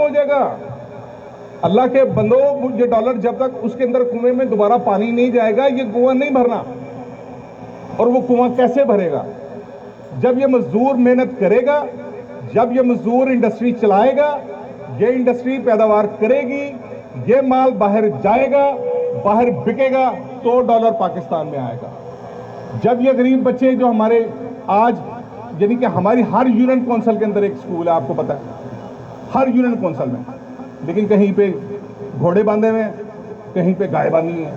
हो जाएगा। अल्लाह के बंदो, ये डॉलर जब तक उसके अंदर कुएं में दोबारा पानी नहीं जाएगा, ये कुआं नहीं भरना। और वो कुआं कैसे भरेगा? जब ये मजदूर मेहनत करेगा, जब ये मजदूर इंडस्ट्री चलाएगा, ये इंडस्ट्री पैदावार करेगी, ये माल बाहर जाएगा, बाहर बिकेगा, तो डॉलर पाकिस्तान में आएगा। जब ये गरीब बच्चे जो हमारे आज, यानी कि हमारी हर यूनियन काउंसिल के अंदर एक स्कूल है, आपको पता है, हर यूनियन काउंसिल में, लेकिन कहीं पे घोड़े बांधे हुए हैं, कहीं पे गाय बांधी है,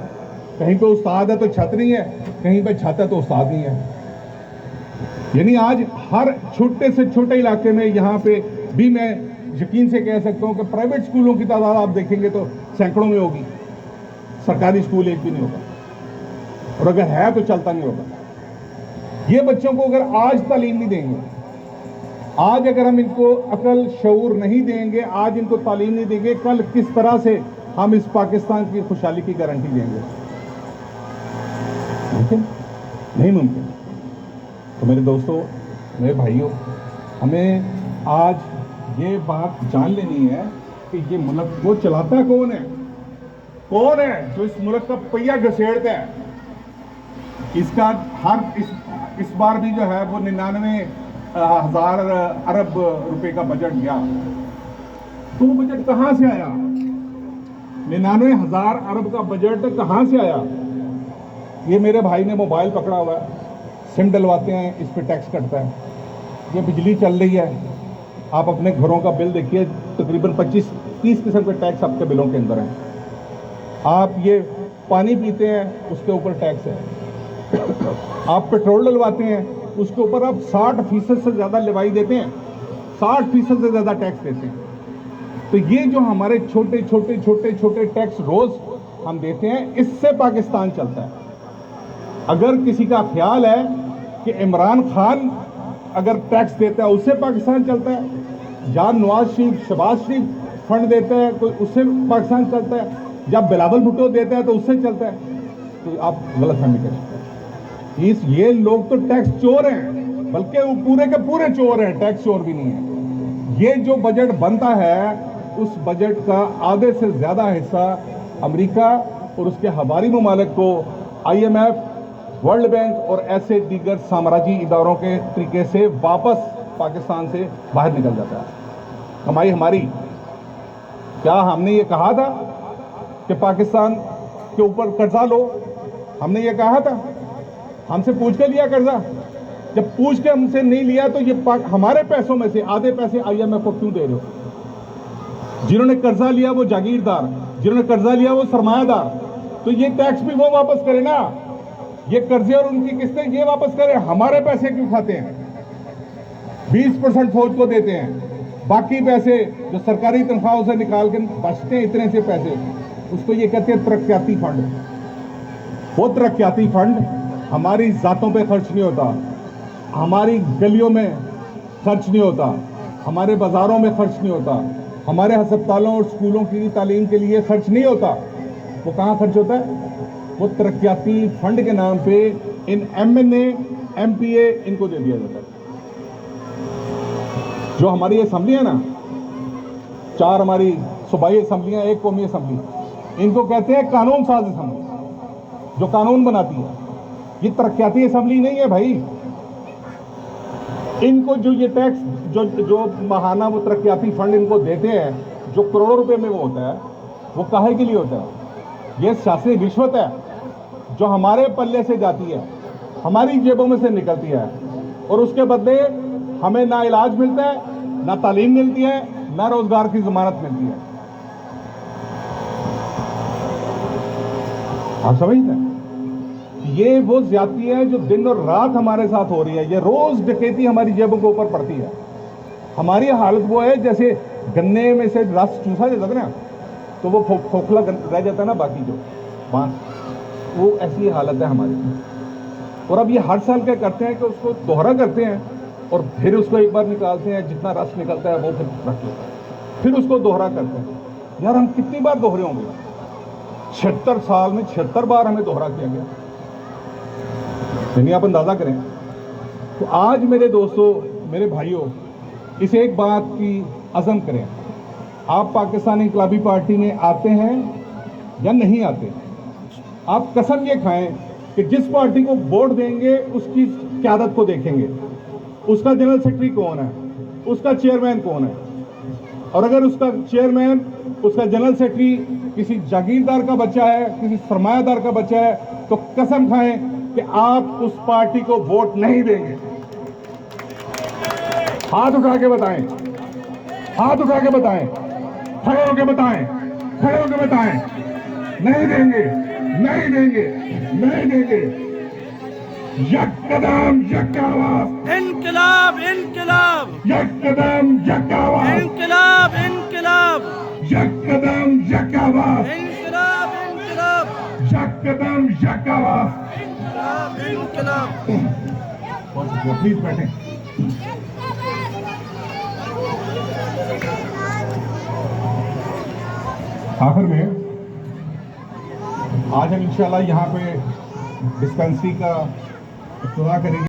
कहीं पे उस्ताद है तो छत नहीं है, कहीं पे छत है तो उस्ताद नहीं है। यानी आज हर छोटे से छोटे इलाके में यहां पे भी मैं यकीन से कह सकता हूं कि प्राइवेट स्कूलों की तादाद आप देखेंगे तो सैकड़ों में होगी, सरकारी स्कूल एक भी नहीं होगा, और अगर है तो चलता नहीं होगा। ये बच्चों को अगर आज तालीम नहीं देंगे, आज अगर हम इनको अकल शऊर नहीं देंगे, आज इनको तालीम नहीं देंगे, कल किस तरह से हम इस पाकिस्तान की खुशहाली की गारंटी देंगे? मुमकिन नहीं, मुमकिन। तो मेरे दोस्तों, मेरे भाइयों, हमें आज ये बात जान लेनी है कि ये मुल्क वो चलाता कौन है? कौन है जो इस मुल्क का पहिया घसेड़ता है? इसका हर इस बार भी जो है वो 99,000 अरब रुपए का बजट गया। तो वो बजट कहां से आया? 99,000 अरब का बजट कहां से आया? ये मेरे भाई ने मोबाइल पकड़ा हुआ है, सिम डलवाते हैं, इस पे टैक्स कटता है। ये बिजली चल रही है, आप अपने घरों का बिल देखिए, तकरीबन 25-30 किस्म के टैक्स आपके बिलों के अंदर हैं। आप ये पानी पीते हैं, उसके ऊपर टैक्स है। आप पेट्रोल डलवाते हैं, उसके ऊपर आप 60% से ज़्यादा लेवाई देते हैं, 60% से ज़्यादा टैक्स देते हैं। तो ये जो हमारे छोटे छोटे छोटे छोटे टैक्स रोज़ हम देते हैं, इससे पाकिस्तान चलता है। अगर किसी का ख्याल है कि इमरान खान अगर टैक्स देता है उससे पाकिस्तान चलता है, या नवाज शरीफ, शहबाज शरीफ फंड देता है कोई, उससे पाकिस्तान चलता है, या बिलावल भुट्टो देता है तो उससे चलता है, तो आप गलतफहमी करें। ये लोग तो टैक्स चोर हैं, बल्कि वो पूरे के पूरे चोर हैं, टैक्स चोर भी नहीं है। ये जो बजट बनता है, उस बजट का आधे से ज़्यादा हिस्सा अमेरिका और उसके हमारी ममालिक को IMF, वर्ल्ड बैंक और ऐसे दीगर साम्राज्यी इदारों के तरीके से वापस पाकिस्तान से बाहर निकल जाता है। कमाई हमारी। क्या हमने ये कहा था कि पाकिस्तान के ऊपर कर्जा लो? हमने ये कहा था? हमसे पूछ के लिया कर्जा? जब पूछ के हमसे नहीं लिया तो ये हमारे पैसों में से आधे पैसे IMF को क्यों दे रहे हो? जिन्होंने कर्जा लिया वो जागीरदार, जिन्होंने कर्जा लिया वो सरमायादार, तो ये टैक्स भी वो वापस करे ना। ये कर्जे और उनकी किस्तें ये वापस करें, हमारे पैसे क्यों खाते हैं? 20% फौज को देते हैं, बाकी पैसे जो सरकारी तनख्वाहों से निकाल के बचते हैं, इतने से पैसे, उसको ये कहते हैं तरक्याती फंड। वो तरक्याती फंड हमारी जातों पे खर्च नहीं होता, हमारी गलियों में खर्च नहीं होता, हमारे बाजारों में खर्च नहीं होता, हमारे अस्पतालों और स्कूलों की तालीम के लिए खर्च नहीं होता। वो कहाँ खर्च होता है? वो तरक्याती फंड के नाम पे इन MNA, MPA इनको दे दिया जाता है। जो हमारी असम्बली है ना, 4 हमारी सूबाई असम्बलियां, 1 कौमी असम्बली, इनको कहते हैं कानून साज असम्बली, जो कानून बनाती है। ये तरक्याती असम्बली नहीं है भाई। इनको जो ये टैक्स जो माहाना वो तरक्याती फंड इनको देते हैं, जो करोड़ों रुपए में वो होता है, वो काहे के लिए होता है? ये सियासी रिश्वत है जो हमारे पल्ले से जाती है, हमारी जेबों में से निकलती है, और उसके बदले हमें ना इलाज मिलता है, ना तालीम मिलती है, ना रोजगार की जमानत मिलती है। आप समझते हैं? ये वो ज्यादती है जो दिन और रात हमारे साथ हो रही है। ये रोज डकैती हमारी जेबों के ऊपर पड़ती है। हमारी हालत वो है जैसे गन्ने में से रस चूसा जाता है ना, तो वो खोखला रह जाता है ना, बाकी जो बांस, वो ऐसी हालत है हमारी। और अब ये हर साल क्या करते हैं कि उसको दोहरा करते हैं और फिर उसको एक बार निकालते हैं, जितना रस निकलता है वो फिर रख लेते हैं, फिर उसको दोहरा करते हैं। यार हम कितनी बार दोहरे होंगे? 76 साल में 76 बार हमें दोहरा किया गया। यानी आप अंदाजा करें। तो आज मेरे दोस्तों, मेरे भाइयों, इस एक बात की अज़म करें, आप पाकिस्तान इनकलाबी पार्टी में आते हैं या नहीं आते? आप कसम ये खाएं कि जिस पार्टी को वोट देंगे उसकी क़यादत को देखेंगे, उसका जनरल सेक्रेटरी कौन है, उसका चेयरमैन कौन है, और अगर उसका चेयरमैन, उसका जनरल सेक्रेटरी किसी जागीरदार का बच्चा है, किसी सरमायादार का बच्चा है, तो कसम खाएं कि आप उस पार्टी को वोट नहीं देंगे। हाथ उठा के बताएं, हाथ उठा के बताएं, खड़े होके बताएं, खड़े होके बताएं। नहीं देंगे, नहीं देंगे, नहीं देंगे। यक कदम यक आवाज, इनकलाब इनकलाब, यक कदम यक आवाज, इनकलाब इनकलाब, यक कदम यक आवाज, इनकलाब इनकलाब, यक कदम यक आवाज। इनकलाब इनकलाब। प्लीज बैठे। आखिर में आज हम इंशाल्लाह यहाँ पे डिस्पेंसरी का इफ्तिताह करेंगे।